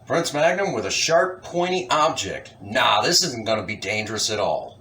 Prince Magnum with a sharp, pointy object. Nah, this isn't going to be dangerous at all.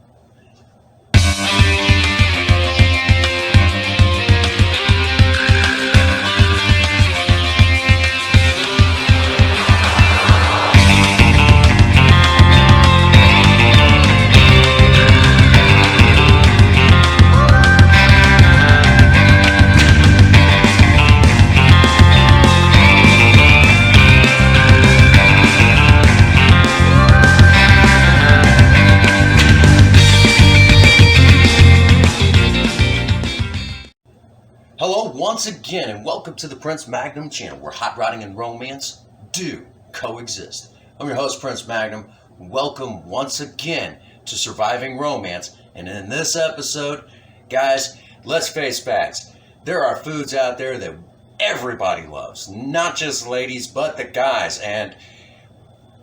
Hello once again and welcome to the Prince Magnum channel where hot rodding and romance do coexist. I'm your host Prince Magnum. Welcome once again to Surviving Romance, and in this episode, guys, let's face facts. There are foods out there that everybody loves, not just ladies but the guys, and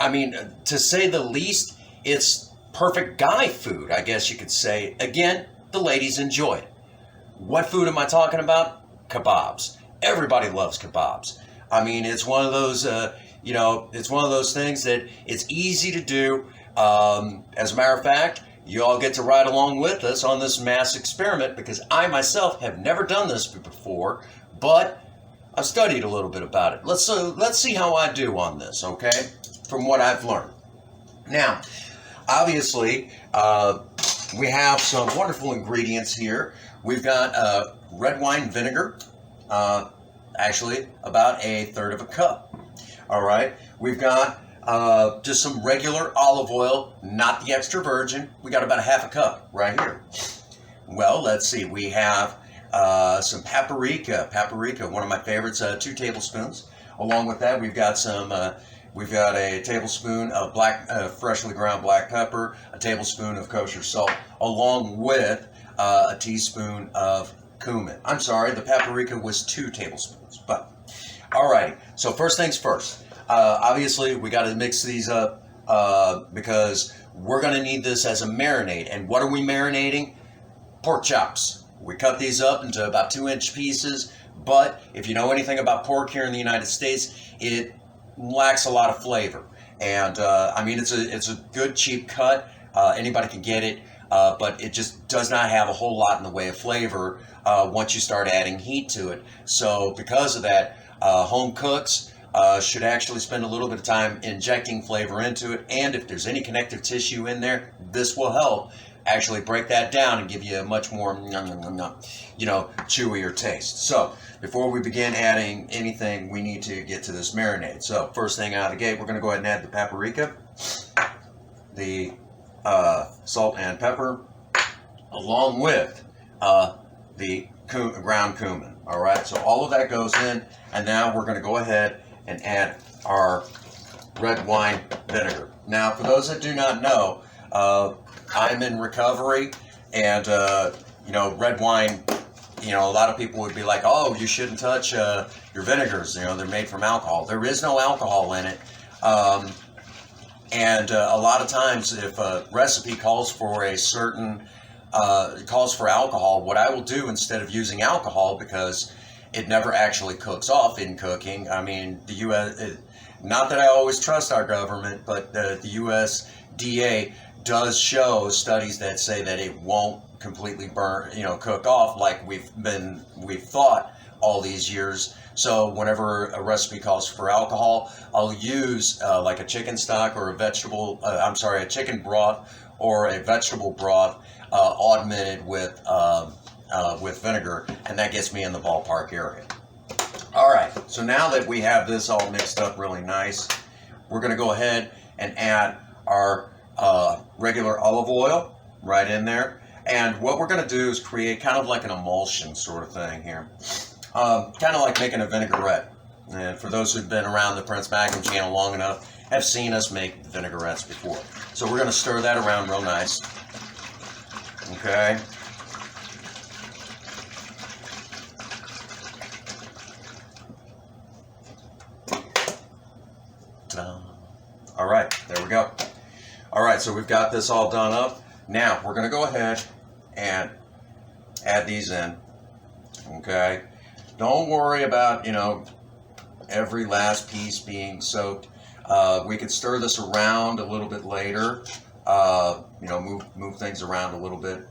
I mean, to say the least, it's perfect guy food, I guess you could say. Again, the ladies enjoy it. What food am I talking about? Kabobs. Everybody loves kabobs. I mean, it's one of those, it's one of those things that it's easy to do. As a matter of fact, you all get to ride along with us on this mass experiment because I myself have never done this before, but I've studied a little bit about it. Let's see how I do on this, okay? From what I've learned. Now, obviously, we have some wonderful ingredients here. We've got red wine vinegar, actually about 1/3 cup. All right. We've got just some regular olive oil, not the extra virgin. We got about 1/2 cup right here. Well, let's see. We have some paprika. Paprika, one of my favorites, 2 tablespoons. Along with that, we've got a tablespoon of freshly ground black pepper, a tablespoon of kosher salt, along with a teaspoon of cumin. I'm sorry, the paprika was 2 tablespoons, but all right. So first things first, obviously we got to mix these up because we're going to need this as a marinade. And what are we marinating? Pork chops. We cut these up into about 2-inch pieces, but if you know anything about pork here in the United States, it lacks a lot of flavor. And I mean, it's a good cheap cut. Anybody can get it. But it just does not have a whole lot in the way of flavor once you start adding heat to it. So because of that, home cooks should actually spend a little bit of time injecting flavor into it. And if there's any connective tissue in there, this will help actually break that down and give you a much more, chewier taste. So before we begin adding anything, we need to get to this marinade. So first thing out of the gate, we're going to go ahead and add the paprika, the salt and pepper, along with the ground cumin. All right, so all of that goes in, and now we're going to go ahead and add our red wine vinegar. Now, for those that do not know, I'm in recovery, and red wine. A lot of people would be like, "Oh, you shouldn't touch your vinegars. They're made from alcohol." There is no alcohol in it. And a lot of times, if a recipe calls for alcohol, what I will do instead of using alcohol, because it never actually cooks off in cooking. I mean, the U.S. Not that I always trust our government, but the USDA does show studies that say that it won't completely cook off like we've thought all these years. So whenever a recipe calls for alcohol, I'll use like a chicken stock or a chicken broth or a vegetable broth augmented with vinegar, and that gets me in the ballpark area. All right, so now that we have this all mixed up really nice, we're going to go ahead and add our regular olive oil right in there. And what we're going to do is create kind of like an emulsion sort of thing here. Kind of like making a vinaigrette. And for those who've been around the Prince Magnum channel long enough, have seen us make vinaigrettes before. So we're going to stir that around real nice. Okay. Ta-da. All right, there we go. All right, so we've got this all done up. Now we're going to go ahead and add these in. Okay. Don't worry about, every last piece being soaked. We could stir this around a little bit later, move things around a little bit,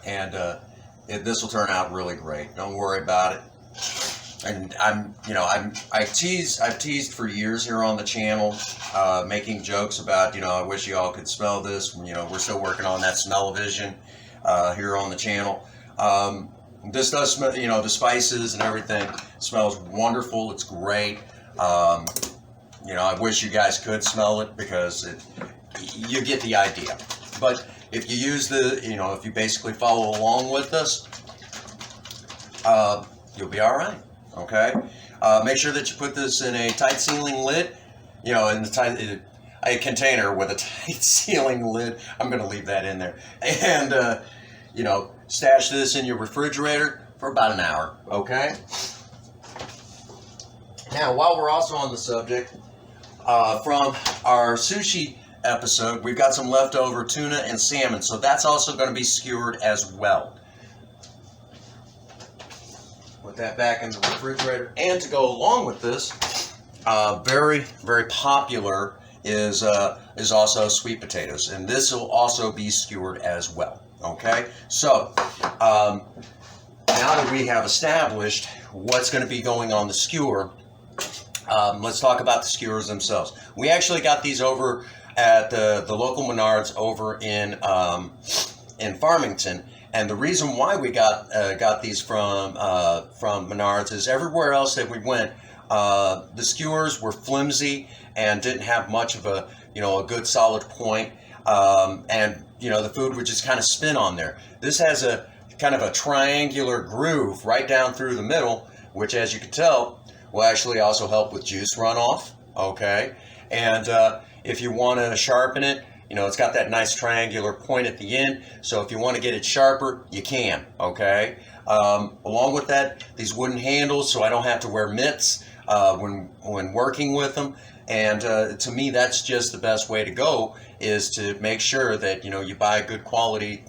and this will turn out really great. Don't worry about it. And I've teased for years here on the channel, making jokes about, I wish you all could smell this. We're still working on that smell-o-vision here on the channel. This does smell, the spices and everything smells wonderful. It's great. I wish you guys could smell it because you get the idea. But if you use if you basically follow along with us, you'll be all right. Okay. Make sure that you put this in a tight sealing lid, in a container with a tight sealing lid. I'm going to leave that in there. And, stash this in your refrigerator for about an hour. Okay. Now, while we're also on the subject, from our sushi episode, we've got some leftover tuna and salmon. So that's also going to be skewered as well. Put that back in the refrigerator. And to go along with this, very, very popular is also sweet potatoes. And this will also be skewered as well. Okay? So, now that we have established what's going to be going on the skewer, let's talk about the skewers themselves. We actually got these over at the local Menards over in Farmington. And the reason why we got these from Menards is everywhere else that we went, the skewers were flimsy and didn't have much of a good solid point, and the food would just kind of spin on there. This has a kind of a triangular groove right down through the middle, which, as you can tell, will actually also help with juice runoff. Okay, and if you want to sharpen it, it's got that nice triangular point at the end. So if you want to get it sharper, you can. Okay. Along with that, these wooden handles, so I don't have to wear mitts when working with them. And to me, that's just the best way to go, is to make sure that you buy a good quality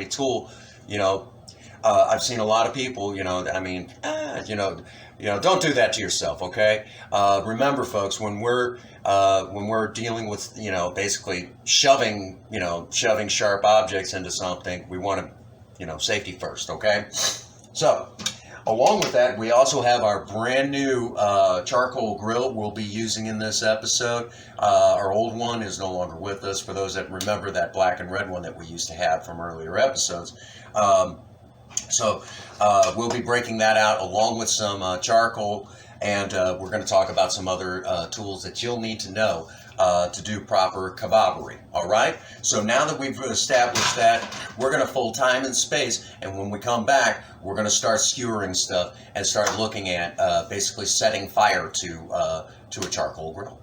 tool. I've seen a lot of people. Don't do that to yourself. Okay. Remember, folks, when we're dealing with basically shoving sharp objects into something, we want to safety first. Okay. So, along with that, we also have our brand new charcoal grill we'll be using in this episode. Our old one is no longer with us, for those that remember that black and red one that we used to have from earlier episodes. So we'll be breaking that out along with some charcoal, and we're going to talk about some other tools that you'll need to know to do proper kabobbery. All right? So now that we've established that, we're going to fill time and space, and when we come back, we're going to start skewering stuff and start looking at basically setting fire to a charcoal grill.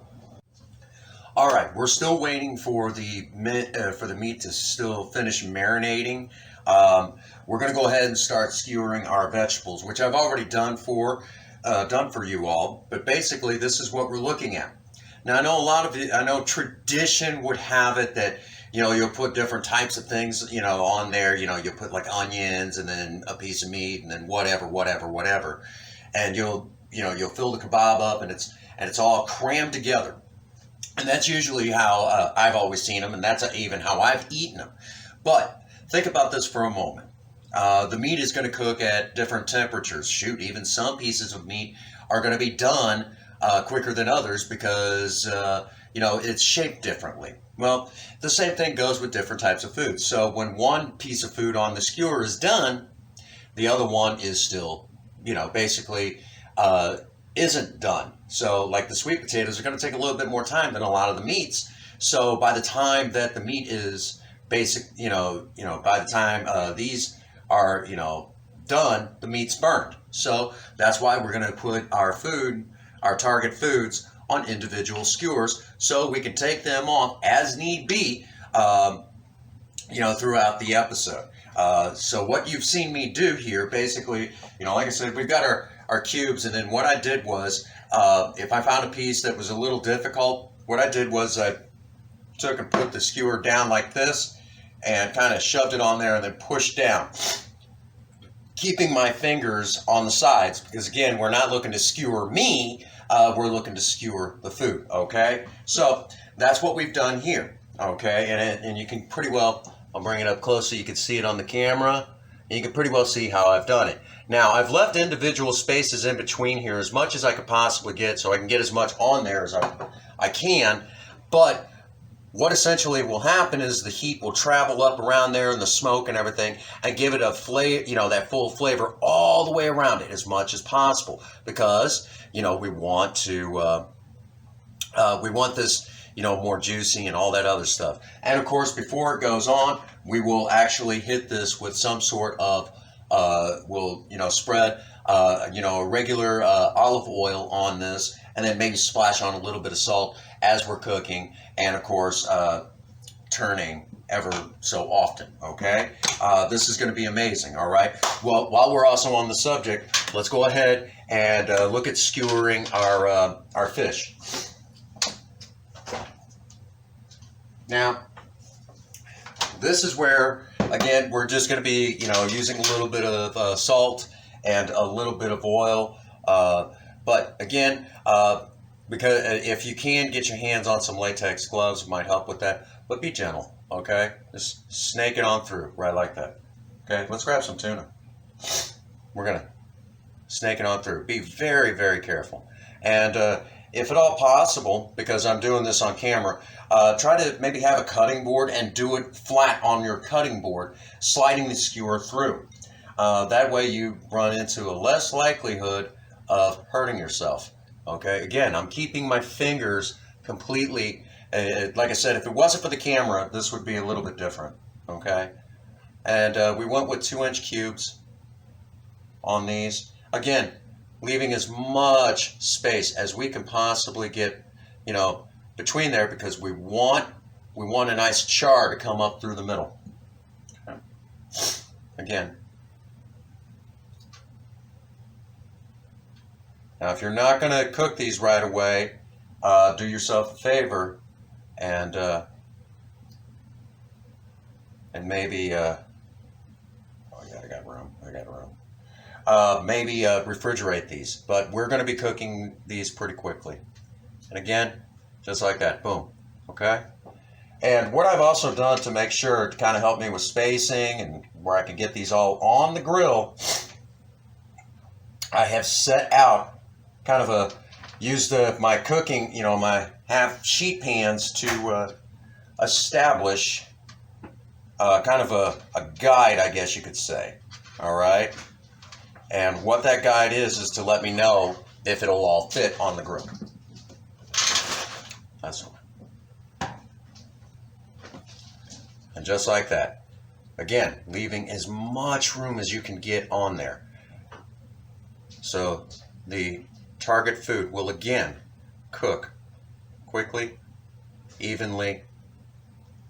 All right, we're still waiting for the meat to still finish marinating. We're going to go ahead and start skewering our vegetables, which I've already done for you all. But basically, this is what we're looking at. Now, I know tradition would have it that you'll put different types of things on there. You put like onions and then a piece of meat and then whatever, and you'll fill the kebab up and it's all crammed together. And that's usually how I've always seen them, and that's even how I've eaten them. But think about this for a moment. The meat is going to cook at different temperatures. Shoot, even some pieces of meat are going to be done quicker than others because, it's shaped differently. Well, the same thing goes with different types of food. So when one piece of food on the skewer is done, the other one is still, basically isn't done. So like the sweet potatoes are going to take a little bit more time than a lot of the meats. So by the time that the meat is by the time these are, done, the meat's burned. So that's why we're going to put our target foods on individual skewers so we can take them off as need be, throughout the episode. So what you've seen me do here, basically, like I said, we've got our cubes, and then what I did was, if I found a piece that was a little difficult, what I did was I took and put the skewer down like this and kind of shoved it on there and then pushed down, keeping my fingers on the sides, because again, we're not looking to skewer me, we're looking to skewer the food, okay? So that's what we've done here, okay? And you can pretty well, I'll bring it up close so you can see it on the camera, and you can pretty well see how I've done it. Now, I've left individual spaces in between here as much as I could possibly get so I can get as much on there as I can, but what essentially will happen is the heat will travel up around there and the smoke and everything and give it a flavor, that full flavor all the way around it as much as possible, because, we want to, we want this, more juicy and all that other stuff. And of course, before it goes on, we will actually hit this with some sort of, we'll, spread, a regular olive oil on this, and then maybe splash on a little bit of salt as we're cooking, and of course turning ever so often, okay? This is going to be amazing, all right? Well, while we're also on the subject, let's go ahead and look at skewering our fish. Now, this is where, again, we're just going to be, using a little bit of salt and a little bit of oil, but again, because if you can get your hands on some latex gloves, it might help with that, but be gentle, okay? Just snake it on through, right like that. Okay, let's grab some tuna. We're gonna snake it on through. Be very, very careful. And if at all possible, because I'm doing this on camera, try to maybe have a cutting board and do it flat on your cutting board, sliding the skewer through. That way you run into a less likelihood of hurting yourself. Okay, again, I'm keeping my fingers completely, like I said, if it wasn't for the camera, this would be a little bit different, okay? And we went with 2-inch cubes on these. Again, leaving as much space as we can possibly get, between there, because we want a nice char to come up through the middle. Okay. Again. Now, if you're not going to cook these right away, do yourself a favor and maybe, oh yeah, I got room. Maybe refrigerate these, but we're going to be cooking these pretty quickly. And again, just like that, boom, okay? And what I've also done to make sure to kind of help me with spacing and where I can get these all on the grill, I have set out kind of used my cooking, my half sheet pans to establish kind of a guide, I guess you could say. All right. And what that guide is to let me know if it'll all fit on the grill. That's all. And just like that. Again, leaving as much room as you can get on there. So the target food will again cook quickly, evenly,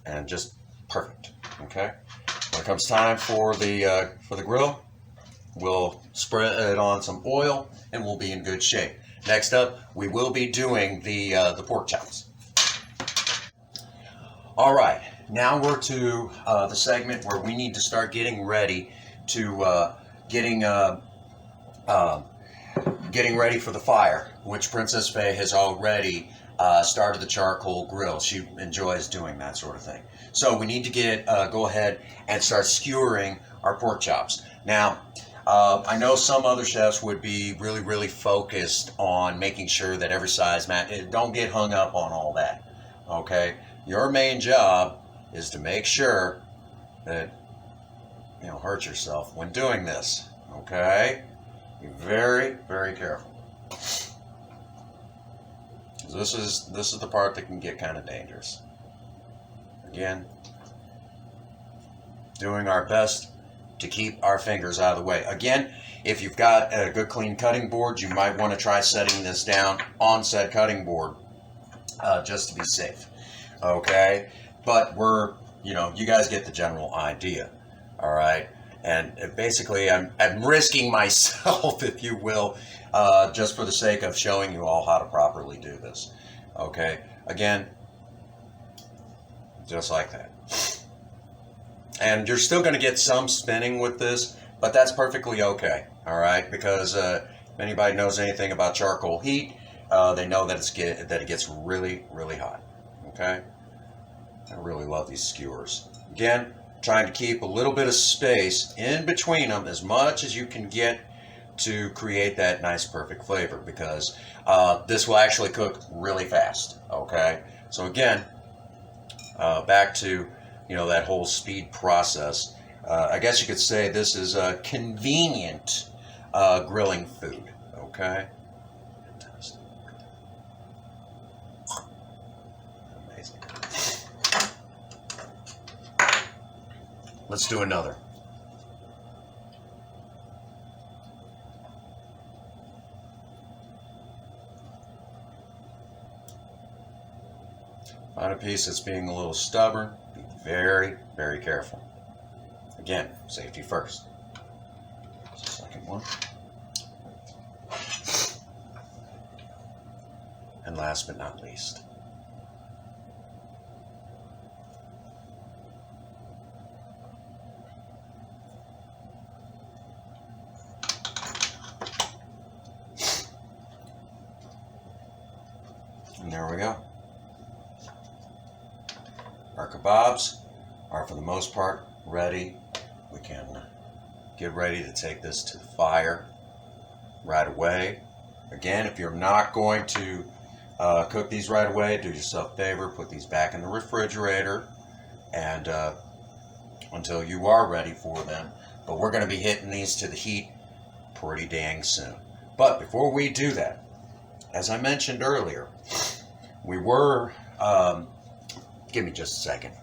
and just perfect. Okay. When it comes time for the grill, we'll spread it on some oil, and we'll be in good shape. Next up, we will be doing the pork chops. All right. Now we're to the segment where we need to start getting ready to getting ready for the fire, which Princess Faye has already started the charcoal grill. She enjoys doing that sort of thing. So we need to go ahead and start skewering our pork chops. Now, I know some other chefs would be really, really focused on making sure that every size match. Don't get hung up on all that, okay? Your main job is to make sure that you don't hurt yourself when doing this, okay? Be very, very careful. This is the part that can get kind of dangerous. Again, doing our best to keep our fingers out of the way. Again, if you've got a good clean cutting board, you might want to try setting this down on said cutting board just to be safe. Okay? But you guys get the general idea. All right? And basically, I'm risking myself, if you will, just for the sake of showing you all how to properly do this. Okay? Again, just like that. And you're still going to get some spinning with this, but that's perfectly okay. All right? Because if anybody knows anything about charcoal heat, they know that it gets really, really hot. Okay? I really love these skewers. Again, trying to keep a little bit of space in between them as much as you can get to create that nice perfect flavor, because this will actually cook really fast. Okay? So again, back to that whole speed process. I guess you could say this is a convenient grilling food. Okay? Fantastic. Amazing. Let's do another. Find a piece that's being a little stubborn. Be very, very careful. Again, safety first. Second one. And last but not least. And there we go. Our kebabs are, for the most part, ready. We can get ready to take this to the fire right away. Again, if you're not going to cook these right away, do yourself a favor, put these back in the refrigerator and until you are ready for them. But we're going to be hitting these to the heat pretty dang soon. But before we do that, as I mentioned earlier, we were give me just a second.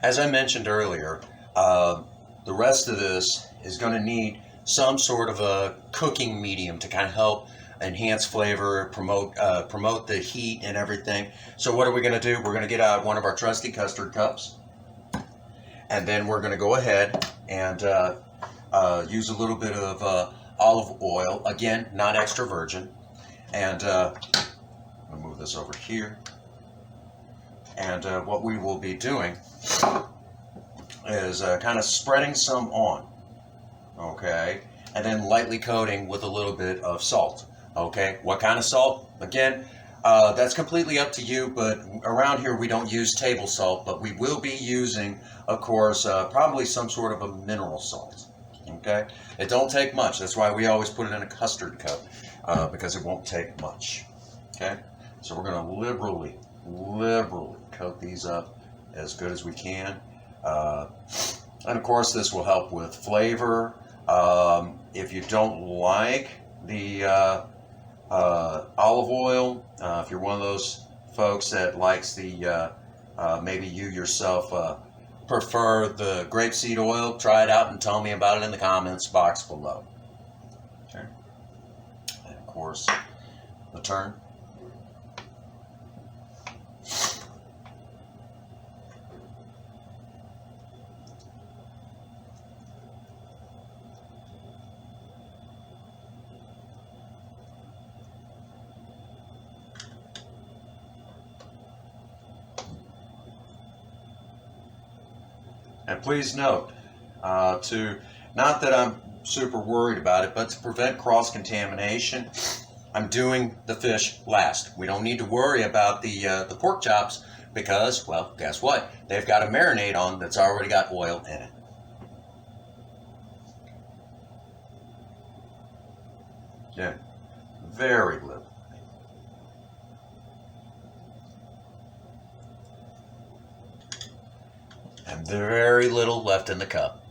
As I mentioned earlier, the rest of this is going to need some sort of a cooking medium to kind of help enhance flavor, promote the heat and everything. So what are we going to do? We're going to get out one of our trusty custard cups, and then we're going to go ahead and use a little bit of olive oil. Again, not extra virgin. And I'm going to move this over here. And what we will be doing is kind of spreading some on, okay, and then lightly coating with a little bit of salt. Okay, what kind of salt? Again, that's completely up to you, but around here we don't use table salt, but we will be using, of course, probably some sort of a mineral salt. Okay, it don't take much. That's why we always put it in a custard cup, because it won't take much. Okay, so we're going to liberally coat these up as good as we can. And of course this will help with flavor. If you don't like the olive oil, if you're one of those folks that likes the maybe you yourself prefer the grapeseed oil, try it out and tell me about it in the comments box below. Okay. And of course the turn. And please note, not that I'm super worried about it, but to prevent cross-contamination, I'm doing the fish last. We don't need to worry about the pork chops because, well, guess what? They've got a marinade on that's already got oil in it. Yeah, very little. And very little left in the cup.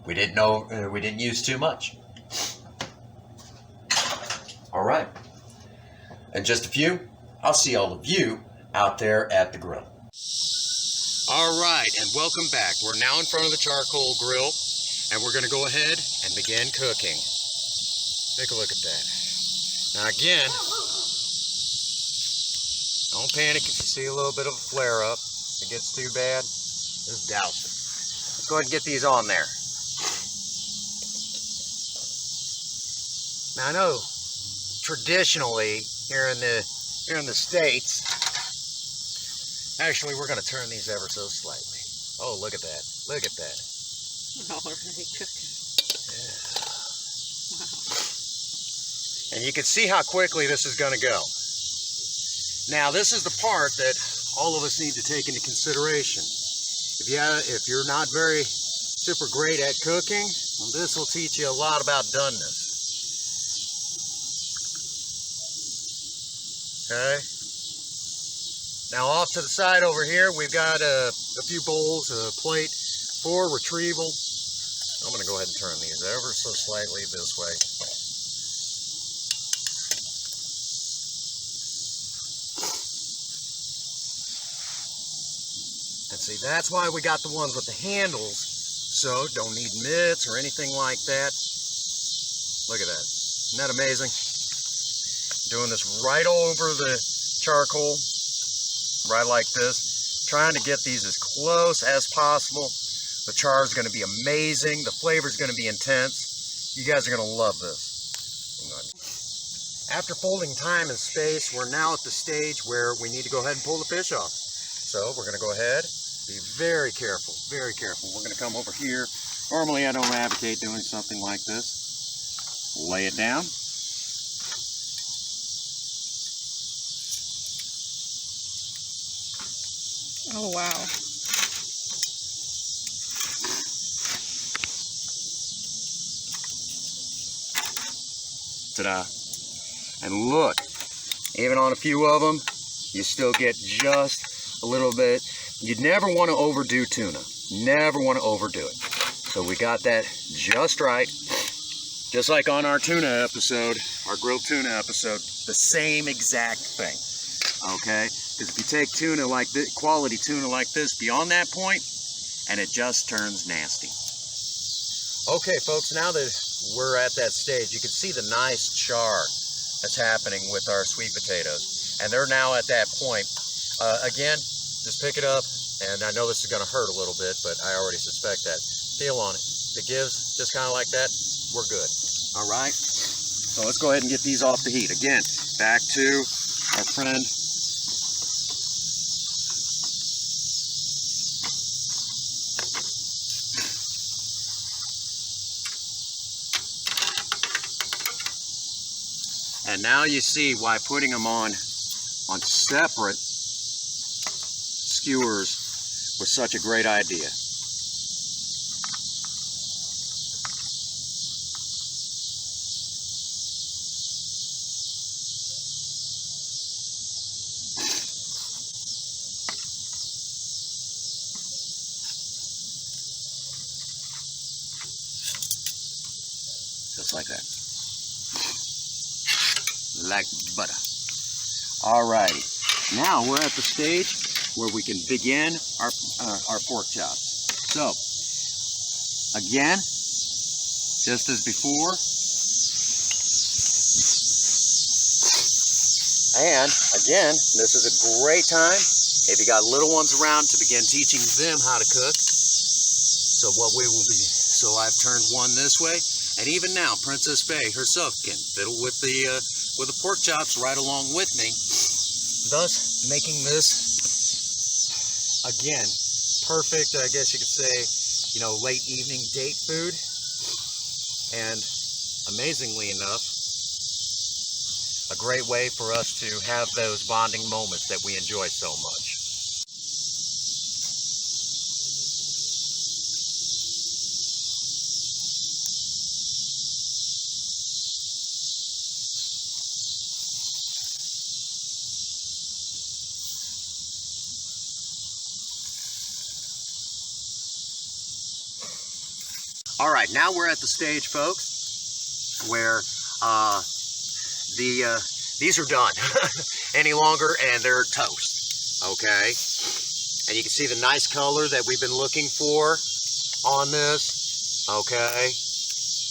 We didn't use too much. All right. In just a few, I'll see all of you out there at the grill. All right, and welcome back. We're now in front of the charcoal grill, and we're going to go ahead and begin cooking. Take a look at that. Now again, don't panic if you see a little bit of a flare up. If it gets too bad, just douse go ahead and get these on there. Now I know traditionally here in the States, actually we're going to turn these ever so slightly. Oh, look at that. Look at that. Already cooking. Yeah. Wow. And you can see how quickly this is going to go. Now this is the part that all of us need to take into consideration. If you're not very super great at cooking, well, this will teach you a lot about doneness. Okay. Now off to the side over here, we've got a few bowls, a plate for retrieval. I'm going to go ahead and turn these ever so slightly this way. And see, that's why we got the ones with the handles, so don't need mitts or anything like that. Look at that. Isn't that amazing? Doing this right over the charcoal, right like this, trying to get these as close as possible. The char is going to be amazing. The flavor is going to be intense. You guys are going to love this. After folding time and space, we're now at the stage where we need to go ahead and pull the fish off. So we're going to go ahead, be very careful, very careful. We're going to come over here. Normally I don't advocate doing something like this. Lay it down. Oh, wow. Ta-da. And look, even on a few of them, you still get just a little bit. You'd never want to overdo tuna. Never want to overdo it. So we got that just right. Just like on our tuna episode, our grilled tuna episode, the same exact thing. Okay? Because if you take tuna like this, quality tuna like this, beyond that point, and it just turns nasty. Okay, folks, now that we're at that stage, you can see the nice char that's happening with our sweet potatoes. And they're now at that point. Again, just pick it up, and I know this is going to hurt a little bit, but I already suspect that. Feel on it. If it gives just kind of like that, we're good. All right? So let's go ahead and get these off the heat. Again, back to our friend. And now you see why putting them on separate skewers was such a great idea. Just like that. Like butter. Alrighty, now we're at the stage where we can begin our pork chops. So, again, just as before, and again, this is a great time if you got little ones around to begin teaching them how to cook. So I've turned one this way, and even now, Princess Faye herself can fiddle with the pork chops right along with me, thus making this, again, perfect, I guess you could say, late evening date food. And amazingly enough, a great way for us to have those bonding moments that we enjoy so much. All right, now we're at the stage, folks, where these are done any longer, and they're toast, okay? And you can see the nice color that we've been looking for on this, okay?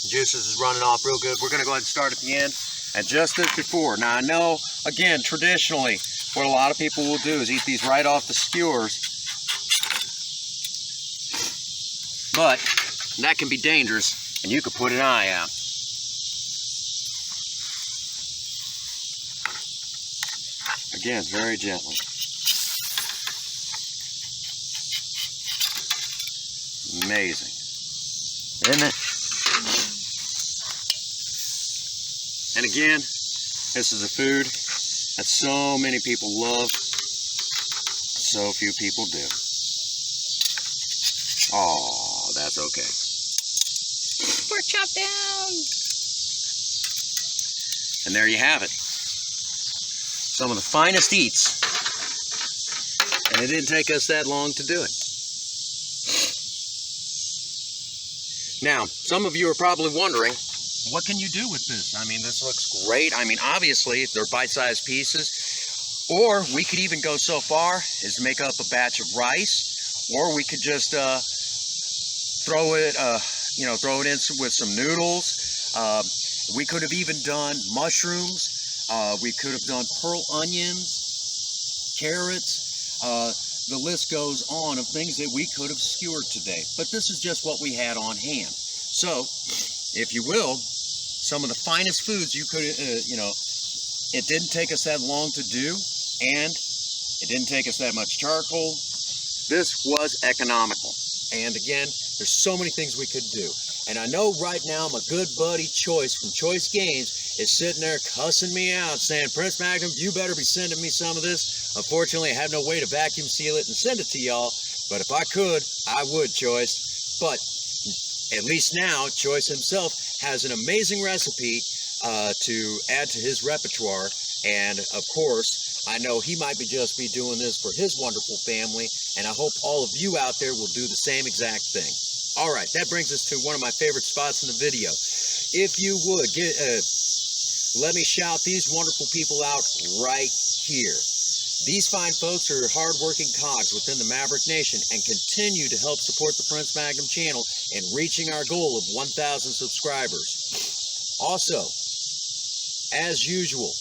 The juices is running off real good. We're gonna go ahead and start at the end. And just as before, now I know, again, traditionally, what a lot of people will do is eat these right off the skewers. but that can be dangerous, and you could put an eye out. Again, very gently. Amazing, isn't it? And again, this is a food that so many people love, so few people do. Oh, that's okay. Pork chop down. And there you have it. Some of the finest eats. And it didn't take us that long to do it. Now, some of you are probably wondering, what can you do with this? I mean, this looks great. I mean, obviously, they're bite-sized pieces. Or we could even go so far as to make up a batch of rice. Or we could just throw it in with some noodles. We could have even done mushrooms. We could have done pearl onions, carrots. The list goes on of things that we could have skewered today. But this is just what we had on hand. So, if you will, some of the finest foods you could, it didn't take us that long to do, and it didn't take us that much charcoal. This was economical. And again, there's so many things we could do. And I know right now my good buddy Choice from Choice Games is sitting there cussing me out saying, Prince Magnum, you better be sending me some of this. Unfortunately, I have no way to vacuum seal it and send it to y'all. But if I could, I would, Choice. But at least now, Choice himself has an amazing recipe to add to his repertoire. And of course, I know he might just be doing this for his wonderful family. And I hope all of you out there will do the same exact thing. All right, that brings us to one of my favorite spots in the video. If you would, let me shout these wonderful people out right here. These fine folks are hard-working cogs within the Maverick Nation and continue to help support the Prince Magnum channel in reaching our goal of 1,000 subscribers. Also, as usual,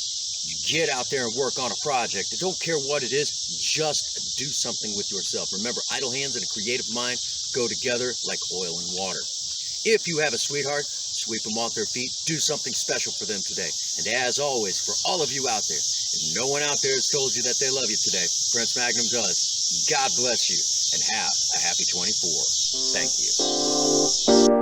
you get out there and work on a project. I don't care what it is, just do something with yourself. Remember, idle hands and a creative mind go together like oil and water. If you have a sweetheart, sweep them off their feet. Do something special for them today. And as always, for all of you out there, if no one out there has told you that they love you today, Prince Magnum does. God bless you, and have a happy 24. Thank you.